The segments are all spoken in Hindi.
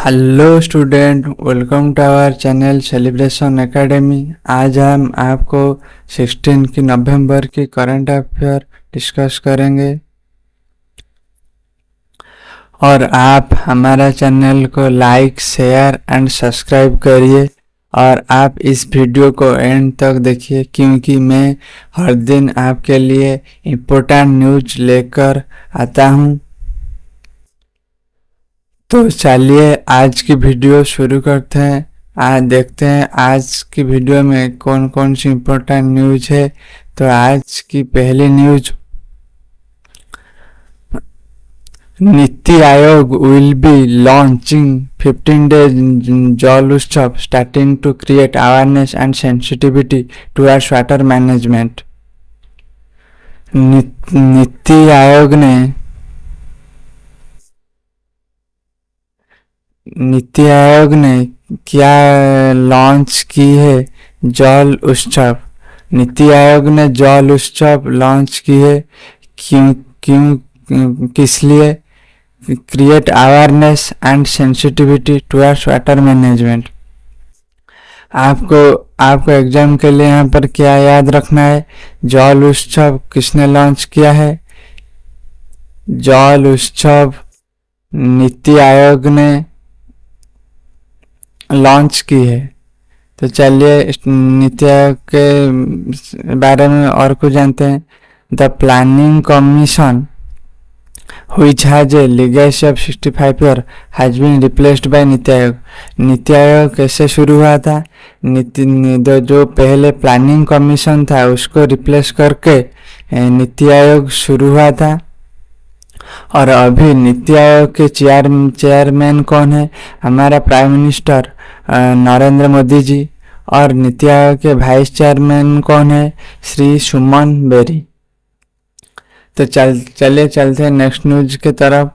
Hello student, welcome to our channel celebration academy. आज हम आपको 16 की नवंबर की करंट अफेयर डिस्कस करेंगे और आप हमारा चैनल को लाइक, शेयर एंड सब्सक्राइब करिए और आप इस वीडियो को एंड तक देखिए क्योंकि मैं हर दिन आपके लिए इम्पोर्टेंट न्यूज लेकर आता हूँ। तो चलिए आज की वीडियो शुरू करते हैं। आज देखते हैं आज की वीडियो में कौन कौन सी इम्पोर्टेंट न्यूज है। तो आज की पहली news, NITI Aayog will be launching 15 days Jal Utsav starting to create awareness and sensitivity towards water management. NITI Aayog ने क्या लॉन्च की है? जल उत्सव। नीति आयोग ने जल उत्सव लॉन्च की है। किस लिए? Create awareness and sensitivity towards water management. आपको एग्जाम के लिए यहाँ पर क्या याद रखना है? जल उत्सव किसने लॉन्च किया है? जल उत्सव नीति आयोग ने लॉन्च की है। तो चलिए नीति आयोग के बारे में और कुछ जानते हैं। The planning commission which has a legacy of 65 years has been replaced by NITI Aayog. NITI Aayog कैसे शुरू हुआ था? जो पहले प्लानिंग कमीशन था उसको रिप्लेस करके नीति आयोग शुरू हुआ था। और अभी नीति आयोग के चेयरमैन कौन है? हमारा प्राइम मिनिस्टर नरेंद्र मोदी जी। और नीति आयोग के वाइस चेयरमैन कौन है? श्री सुमन बेरी। तो चलिए चलते हैं नेक्स्ट न्यूज की तरफ।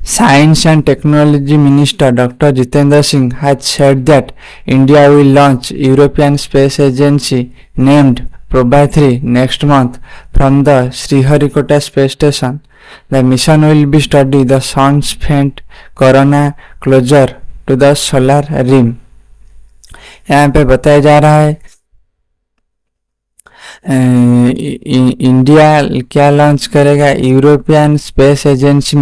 Science and technology minister doctor Jitendra Singh has said that India will launch European space agency named Probra-3 next month from the Sriharikota space station. The mission will be study the sun's faint corona closer to the solar rim. यहाँ पे बताया जा रहा है इंडिया क्या लॉन्च करेगा? यूरोपियन स्पेस एजेंसी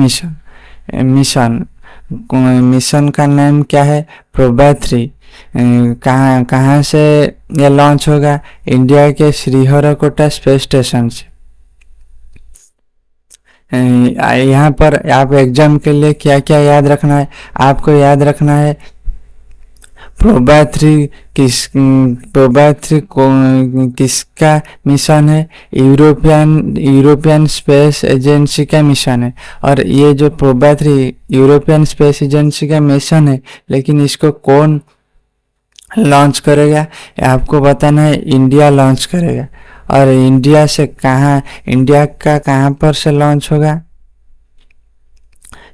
मिशन का नाम क्या है? Probra-3। कहाँ से यह लॉन्च होगा? इंडिया के श्रीहरिकोटा स्पेस स्टेशन से। यहाँ पर आप एग्जाम के लिए क्या क्या याद रखना है? आपको याद रखना है Probra-3 किसका मिशन है? यूरोपियन स्पेस एजेंसी का मिशन है। और ये जो Probra-3 यूरोपियन स्पेस एजेंसी का मिशन है, लेकिन इसको कौन लॉन्च करेगा? आपको बताना है। इंडिया लॉन्च करेगा। और इंडिया का कहाँ पर से लॉन्च होगा?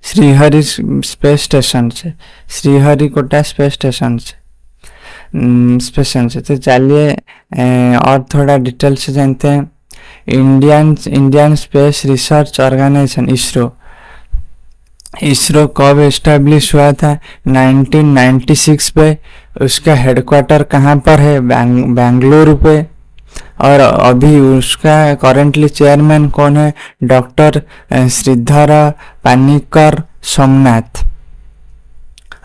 श्रीहरिकोटा स्पेस स्टेशन से। तो चलिए और थोड़ा डिटेल से जानते हैं। Indian space research organisation ISRO कब एस्टेब्लिश हुआ था? 1996 पे। उसका हेडक्वार्टर कहाँ पर है? बेंगलुरु पे। और अभी उसका करेंटली चेयरमैन कौन है? डॉक्टर श्रीधर पानिकर सोमनाथ।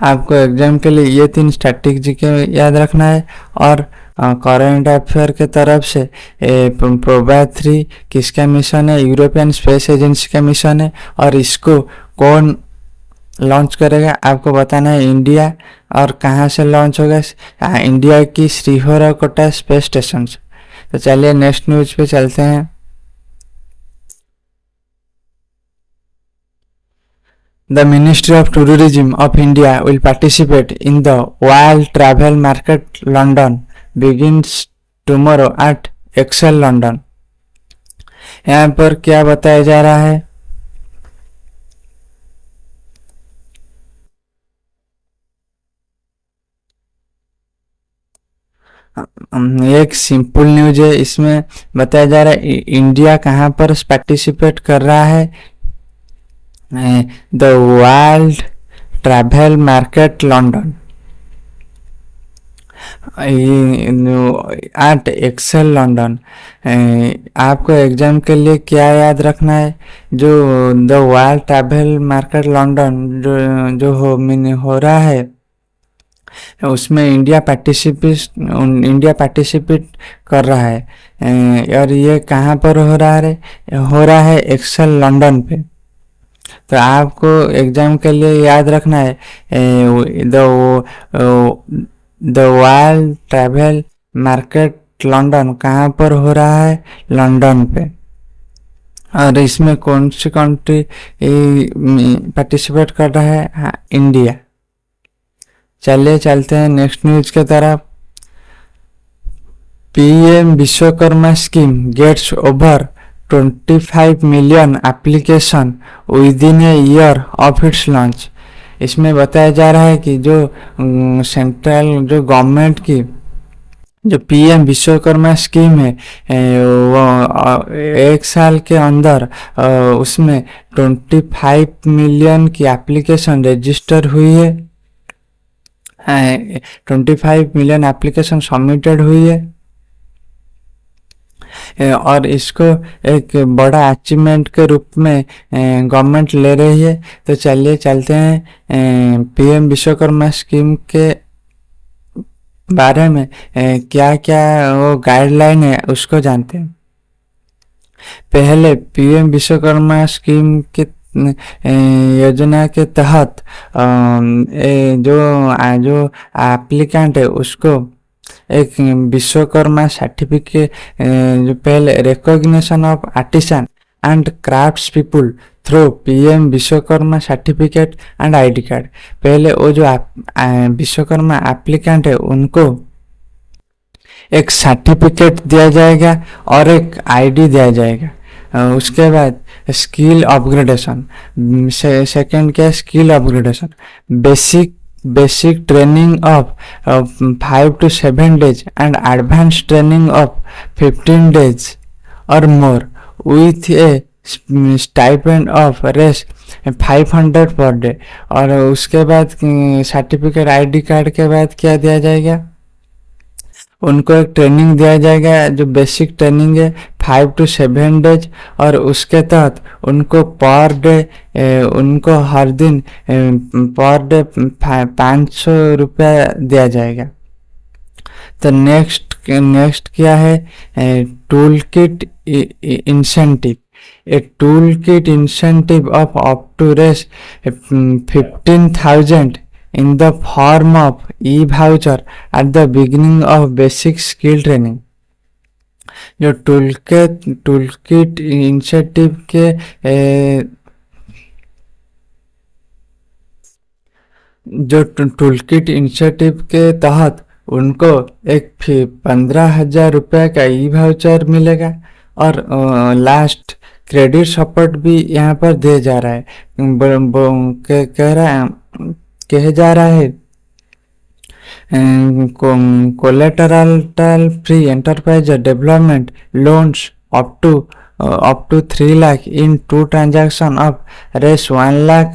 आपको एग्जाम के लिए ये 3 स्ट्रैटेजी के याद रखना है। और करंट अफेयर के तरफ से Probra-3 किसका मिशन है? यूरोपियन स्पेस एजेंसी का मिशन है। और इसको कौन लॉन्च करेगा? आपको बताना है। इंडिया। और कहाँ से लॉन्च होगा? इंडिया की श्रीहरिकोटा स्पेस स्टेशन से। तो चलिए नेक्स्ट न्यूज पे चलते हैं। The Ministry of Tourism of India will participate in the World Travel Market London begins tomorrow at Excel London। यहाँ पर क्या बताया जा रहा है? एक सिंपल न्यूज है। इसमें बताया जा रहा है इंडिया कहाँ पर पार्टिसिपेट कर रहा है? The world travel market London at ExCeL London. आपको एग्जाम के लिए क्या याद रखना है, जो the world travel market London जो हो रहा है उसमें इंडिया पार्टिसिपेट कर रहा है। और ये कहाँ पर हो रहा है एक्सेल लंदन पे। तो आपको एग्जाम के लिए याद रखना है the world travel market London कहाँ पर हो रहा है, लंदन पे। और इसमें कौन सी कंट्री पार्टिसिपेट कर रहा है, हाँ इंडिया। चलिए चलते हैं नेक्स्ट न्यूज के तरफ। PM Vishwakarma scheme gets over 25 million application within a year of its launch. इसमें बताया जा रहा है कि जो सेंट्रल जो गवर्नमेंट की जो पीएम विश्वकर्मा स्कीम है वो 1 साल के अंदर उसमें 25 मिलियन की एप्लीकेशन रजिस्टर हुई है। 25 मिलियन एप्लीकेशन सबमिटेड हुई है और इसको एक बड़ा अचीवमेंट के रूप में गवर्नमेंट ले रही है। तो चलिए चलते हैं पीएम विश्वकर्मा स्कीम के बारे में क्या क्या वो गाइडलाइन है उसको जानते हैं। पहले पीएम विश्वकर्मा स्कीम के योजना के तहत जो एप्लीकेंट है उसको एक विश्वकर्मा सर्टिफिकेट जो पहले recognition of artisan and crafts people through PM Vishwakarma certificate and ID card. पहले वो जो विश्वकर्मा एप्लीकेंट है उनको एक सर्टिफिकेट दिया जाएगा और एक आईडी दिया जाएगा। उसके बाद स्किल अपग्रेडेशन, सेकंड क्या skill upgradation, basic training of 5 to 7 days and advanced training of 15 days or more with a stipend of Rs 500 per day। और उसके बाद सर्टिफिकेट आईडी कार्ड के बाद क्या दिया जाएगा, उनको एक ट्रेनिंग दिया जाएगा जो बेसिक ट्रेनिंग है 5 to 7 days और उसके तहत उनको पर डे उनको हर दिन पर डे 500 रुपया दिया जाएगा। तो नेक्स्ट क्या है, tool kit incentive. A toolkit incentive of up to Rs 15,000 in the form of e-voucher at the beginning of basic skill training। जो टूलकिट इंसेंटिव के जो टूलकिट इंसेंटिव के तहत उनको एक 15,000 रुपये का ई वाउचर मिलेगा और लास्ट क्रेडिट सपोर्ट भी यहाँ पर दे जा रहा है। कह जा रहा है collateral free enterprise development loans up to 3 lakh in 2 transaction of रेस 1 lakh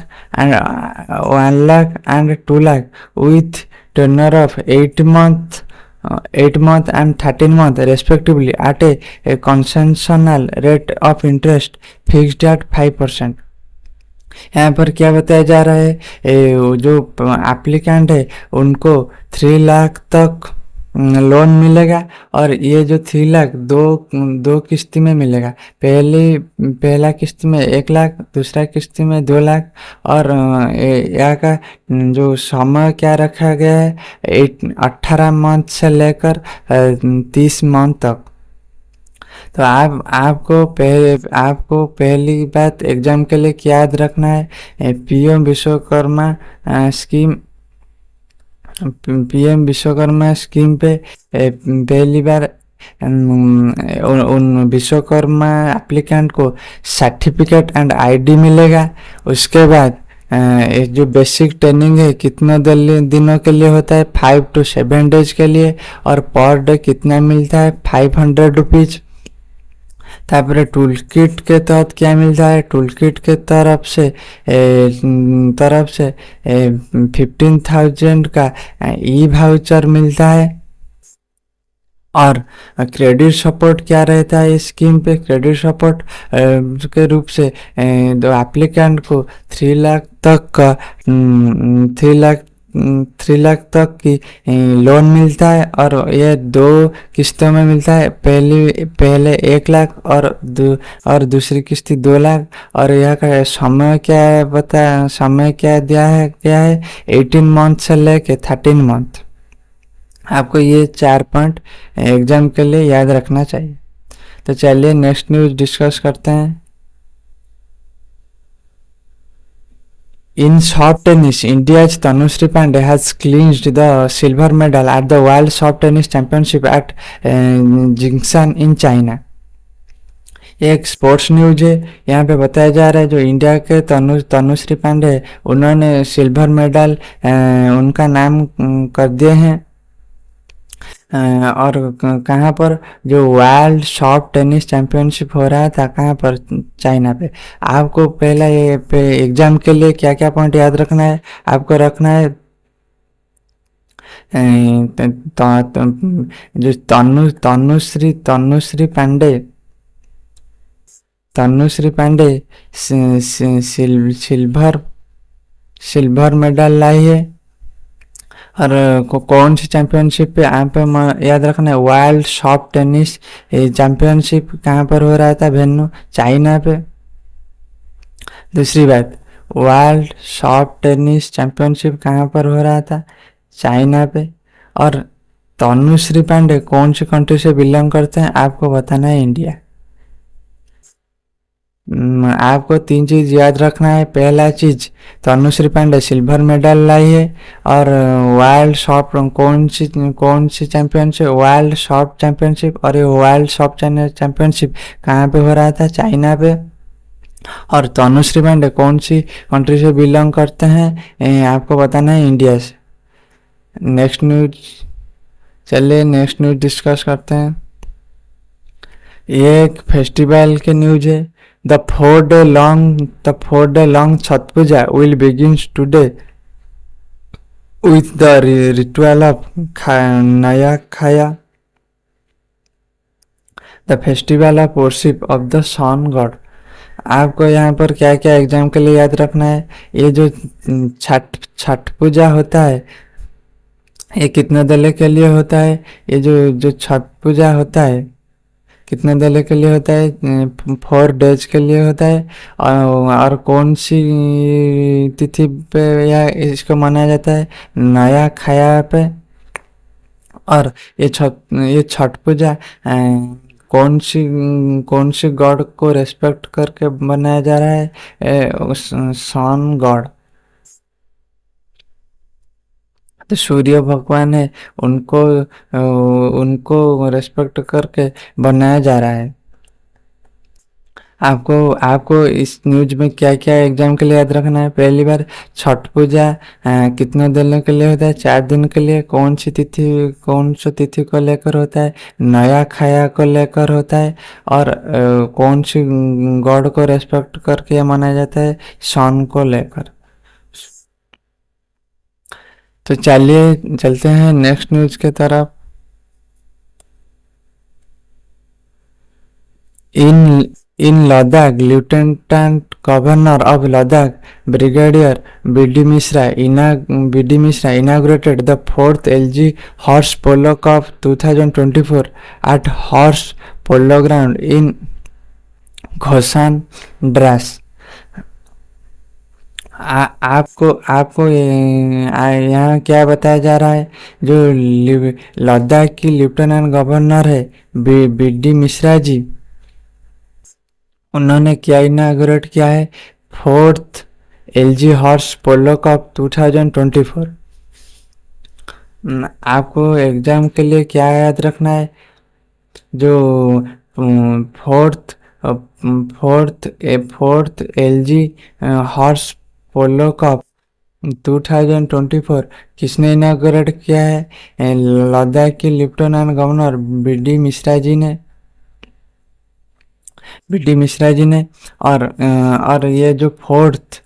and 2 lakh with tenure of 8 month and 13 month respectively at a concessional rate of interest fixed at 5%। यहाँ पर क्या बताया जा रहा है, जो एप्लीकेंट है उनको 3 लाख तक लोन मिलेगा और ये जो 3 लाख दो किस्ती में मिलेगा। पहला किस्त में 1 लाख, दूसरा किस्त में 2 लाख और यहाँ का जो समय क्या रखा गया है 18 मंथ से लेकर 30 मंथ तक। तो आपको पहली बात एग्जाम के लिए क्या याद रखना है, पीएम विश्वकर्मा स्कीम पे पहली बार उन विश्वकर्मा एप्लीकेंट को सर्टिफिकेट एंड आईडी मिलेगा। उसके बाद जो बेसिक ट्रेनिंग है कितना दिनों के लिए होता है, 5 to 7 days के लिए और पर डे कितना मिलता है 500 रुपीज। तापर टूल किट के तहत क्या मिलता है, टूल किट के तरफ से 15,000 का ई वाउचर मिलता है। और क्रेडिट सपोर्ट क्या रहता है इस स्कीम पे, क्रेडिट सपोर्ट के रूप से एप्लीकेंट को 3 लाख तक का 3 लाख तक की लोन मिलता है, और यह 2 किस्तों में मिलता है। पहले 1 लाख और दूसरी किस्ती 2 लाख। और यह का समय क्या है, समय क्या दिया है 18 मंथ से लेके 13 मंथ। आपको ये 4 पॉइंट एग्जाम के लिए याद रखना चाहिए। तो चलिए नेक्स्ट न्यूज डिस्कस करते हैं। In soft tennis, India's Tanushree Pandey has clinched the silver medal at the World Soft Tennis Championship at Jingshan in China। ये एक स्पोर्ट्स न्यूज है। यहाँ पे बताया जा रहा है जो इंडिया के तनुश्री पांडे उन्होंने सिल्वर मेडल उनका नाम कर दिए हैं। और कहाँ पर, जो वर्ल्ड सॉफ्ट टेनिस चैंपियनशिप हो रहा था, कहाँ पर, चाइना पे। आपको पहला ये पे एग्जाम के लिए क्या क्या पॉइंट याद रखना है, आपको रखना है जो तनुश्री पांडे सिल्वर मेडल लाई है। और कौन सी चैंपियनशिप पे, यहाँ पे याद रखना है वर्ल्ड सॉफ्ट टेनिस चैंपियनशिप कहाँ पर हो रहा था वेन्यू, चाइना पे। दूसरी बात, वर्ल्ड सॉफ्ट टेनिस चैंपियनशिप कहाँ पर हो रहा था, चाइना पे। और तनुश्री पांडे कौन सी कंट्री से बिलोंग करते हैं, आपको बताना है इंडिया। आपको 3 चीज याद रखना है। पहला चीज, तनुश्री पांडे सिल्वर मेडल लाई है। और वर्ल्ड सॉफ्ट कौन सी चैंपियनशिप, वर्ल्ड सॉफ्ट चैंपियनशिप। और ये वर्ल्ड सॉफ्ट चैंपियनशिप कहाँ पे हो रहा था, चाइना पे। और तनुश्री पांडे कौन सी कंट्री से बिलोंग करते हैं, आपको बताना है इंडिया से। नेक्स्ट न्यूज, चलिए नेक्स्ट न्यूज डिस्कस करते हैं। ये एक फेस्टिवल के न्यूज है। The 4-day long Chhat Puja will begin today with the ritual of Naya Khaya, the festival of worship of the sun god। आपको यहाँ पर क्या क्या एग्जाम के लिए याद रखना है। ये जो छठ पूजा होता है, ये कितने दिन के लिए होता है, ये जो छठ पूजा होता है कितने दिन के लिए होता है, 4 days के लिए होता है। और कौन सी तिथि पे या इसको मनाया जाता है, नया खाया पे। और ये छठ पूजा कौन सी गॉड को रेस्पेक्ट करके मनाया जा रहा है, सन गॉड। तो सूर्य भगवान है, उनको रेस्पेक्ट करके बनाया जा रहा है। आपको इस न्यूज में क्या क्या एग्जाम के लिए याद रखना है। पहली बार, छठ पूजा कितने दिन के लिए होता है, 4 दिन के लिए। कौन सी तिथि को लेकर होता है, नया खाया को लेकर होता है। और कौन सी गॉड को रेस्पेक्ट करके मनाया जाता है, सन को लेकर। तो चलिए चलते हैं नेक्स्ट न्यूज के तरफ। In Ladakh, lieutenant governor of Ladakh brigadier BD Mishra inaugurated the 4th LG Horse Polo Cup 2024 at Horse Polo Ground in Goshan Drass. आपको यहाँ क्या बताया जा रहा है, जो लद्दाख की लेफ्टिनेंट गवर्नर है बीडी मिश्रा जी, उन्होंने क्या इनाग्रेट किया है, 4th LG हॉर्स पोलो कप 2024। आपको एग्जाम के लिए क्या याद रखना है, जो फोर्थ LG हॉर्स पोलो कप 2024 किसने इनाग्रेट किया है, लद्दाख की lieutenant governor BD Mishra ji ने। बीडी मिश्रा जी ने। और ये जो फोर्थ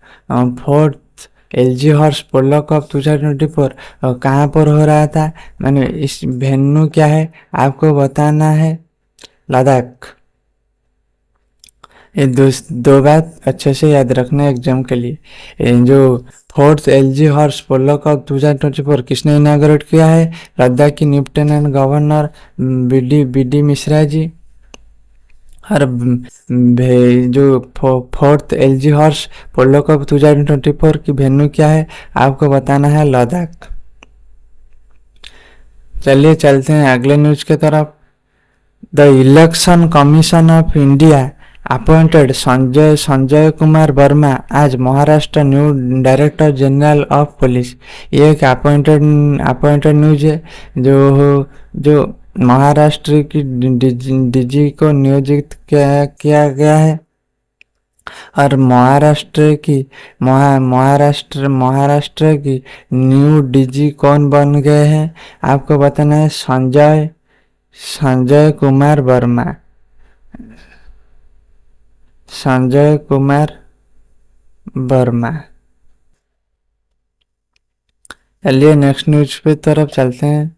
एलजी हॉर्स पोलो कप 2024 कहाँ पर हो रहा था, मैंने इस वेन्यू क्या है आपको बताना है, लद्दाख। ये दो बात अच्छे से याद रखना एग्जाम के लिए। जो फोर्थ एलजी हॉर्स पोलो कप 2024 किसने इनाग्रेट किया है, लद्दाख की lieutenant governor BD Mishra ji. और जो फोर्थ एलजी हॉर्स पोलो कप 2024 की वेन्यू क्या है आपको बताना है, लद्दाख। चलिए चलते हैं अगले न्यूज के तरफ। The election commission of India appointed Sanjay Kumar Verma as Maharashtra new director general of police. ये एक अपॉइंटेड न्यूज है जो महाराष्ट्र की डीजी को नियोजित किया गया है। और महाराष्ट्र की न्यू डीजी कौन बन गए हैं आपको बताना है, संजय कुमार वर्मा। संजय कुमार वर्मा। चलिए नेक्स्ट न्यूज पे तरफ चलते हैं।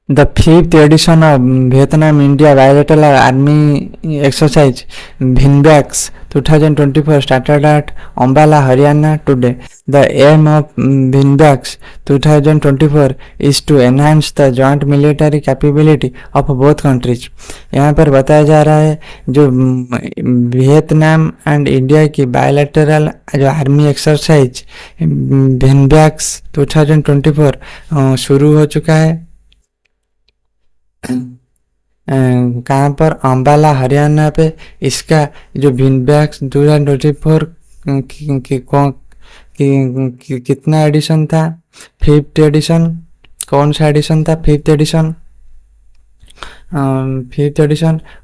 The fifth edition of Vietnam-India bilateral army exercise VINBAX 2024 started at Ambala, Haryana today. The aim of VINBAX 2024 is to enhance the joint military capability of both countries. यहाँ पर बताया जा रहा है जो वियतनाम एंड इंडिया की बायलैटरल जो आर्मी एक्सरसाइज VINBAX 2024 शुरू हो चुका है। कहाँ पर, अम्बाला हरियाणा पे। इसका जो VINBAX 2024 कितना एडिशन था, फिफ्थ एडिशन। कौन सा एडिशन था, फिफ्थ एडिशन।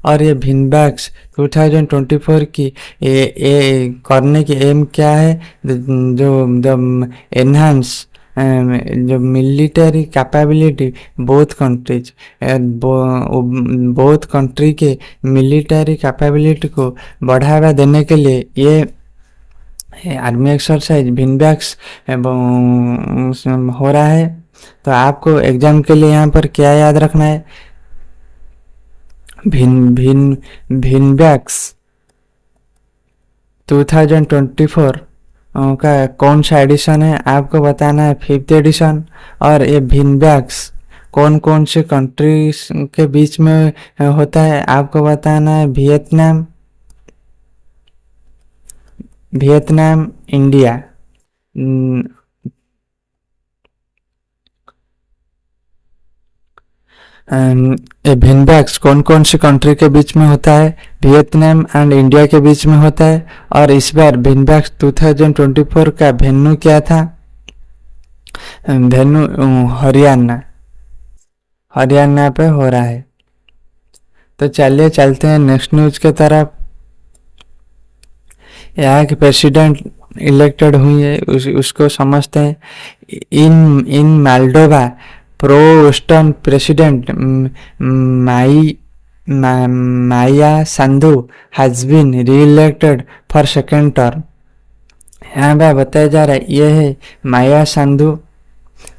और ये VINBAX 2024 की करने की एम क्या है, जो एनहांस जो मिलिट्री कैपेबिलिटी बोथ कंट्री के मिलिट्री कैपेबिलिटी को बढ़ावा देने के लिए ये आर्मी एक्सरसाइज VINBAX हो रहा है। तो आपको एग्जाम के लिए यहाँ पर क्या याद रखना है, VINBAX 2024 का कौन सा एडिशन है आपको बताना है, फिफ्थ एडिशन। और ये VINBAX कौन कौन से कंट्रीज के बीच में होता है आपको बताना है, वियतनाम इंडिया। VINBAX कौन कौन सी कंट्री के बीच में होता है, वियतनाम एंड इंडिया के बीच में होता है। और इस बार VINBAX 2024 का वेन्यू क्या था, वेन्यू हरियाणा पे हो रहा है। तो चलिए चलते हैं नेक्स्ट न्यूज के तरफ। यहाँ के प्रेसिडेंट इलेक्टेड हुई है उसको समझते हैं। In Moldova pro western president Maia Sandu has been re-elected for second term. यहाँ पे बताया जा रहा है ये है माया संधू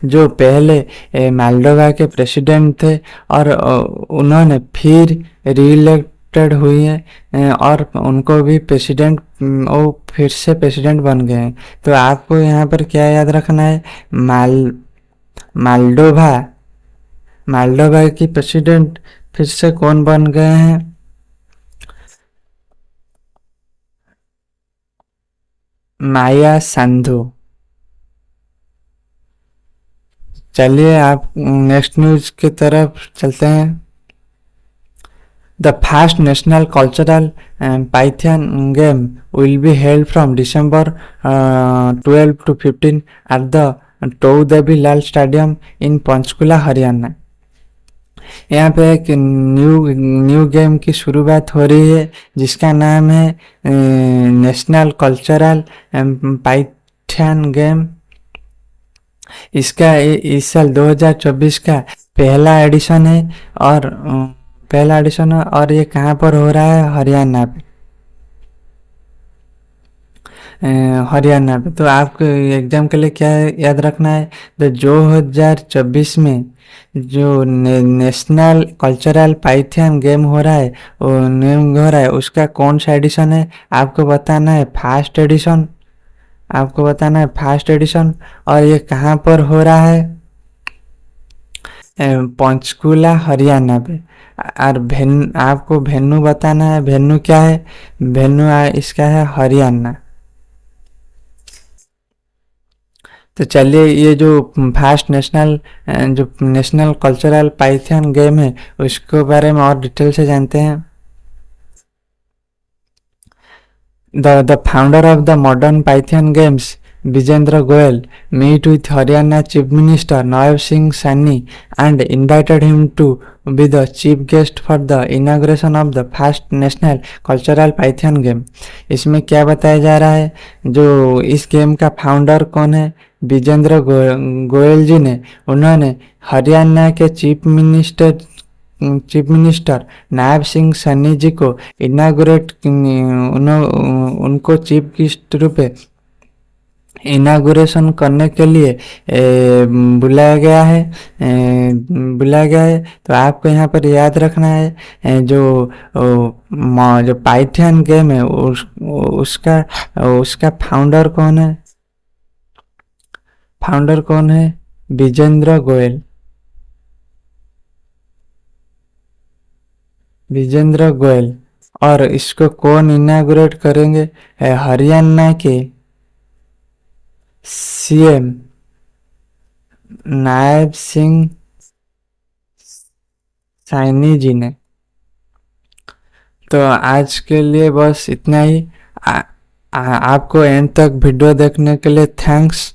जो पहले मोल्डोवा के प्रेसिडेंट थे और उन्होंने फिर री-इलेक्टेड हुई है और उनको भी प्रेसिडेंट वो फिर से प्रेसिडेंट बन गए हैं। तो आपको यहाँ पर क्या याद रखना है, मोल्डोवा की प्रेसिडेंट फिर से कौन बन गए हैं, माया संधू। चलिए आप नेक्स्ट न्यूज की तरफ चलते हैं। The first national cultural python game will be held from December 12 to 15 at the Tau Devi Lal stadium in Panchkula, Haryana. यहाँ पे एक न्यू गेम की शुरुआत हो रही है जिसका नाम है नेशनल कल्चरल पाइथन गेम। इसका इस साल 2024 का पहला एडिशन है और पहला एडिशन है और ये कहाँ पर हो रहा है? हरियाणा पे। हरियाणा पे। तो आपको एग्जाम के लिए क्या याद रखना है? तो 2024 में जो नेशनल कल्चरल पाइथन गेम हो रहा है, वो नेम हो रहा है, उसका कौन सा एडिशन है? आपको बताना है फर्स्ट एडिशन। आपको बताना है फर्स्ट एडिशन। और ये कहाँ पर हो रहा है? पंचकुला हरियाणा पे। और आपको वेन्यू बताना है। वेन्यू क्या है? वेन्यू इसका है हरियाणा। तो चलिए ये जो फास्ट नेशनल जो नेशनल कल्चरल पाइथन गेम है उसके बारे में और डिटेल से जानते हैं। The founder of the modern Python games, Vijendra Goyal, met with Haryana Chief Minister Nawab Singh Saini and invited him to be the chief guest for the inauguration of the first national cultural Python game. इसमें क्या बताया जा रहा है? जो इस गेम का फाउंडर कौन है? विजेंद्र गोयल जी ने, उन्होंने हरियाणा के चीफ मिनिस्टर नायब सिंह सैनी जी को इनागुरेट उनको चीफ गेस्ट रूप इनागुरेशन करने के लिए बुलाया गया है। बुलाया गया है। तो आपको यहाँ पर याद रखना है जो पाइथन गेम है उसका उसका फाउंडर कौन है? फाउंडर कौन है? विजेंद्र गोयल। विजेंद्र गोयल। और इसको कौन इनागुरेट करेंगे? हरियाणा के सीएम नायब सिंह सैनी जी ने। तो आज के लिए बस इतना ही। आपको एंड तक वीडियो देखने के लिए थैंक्स।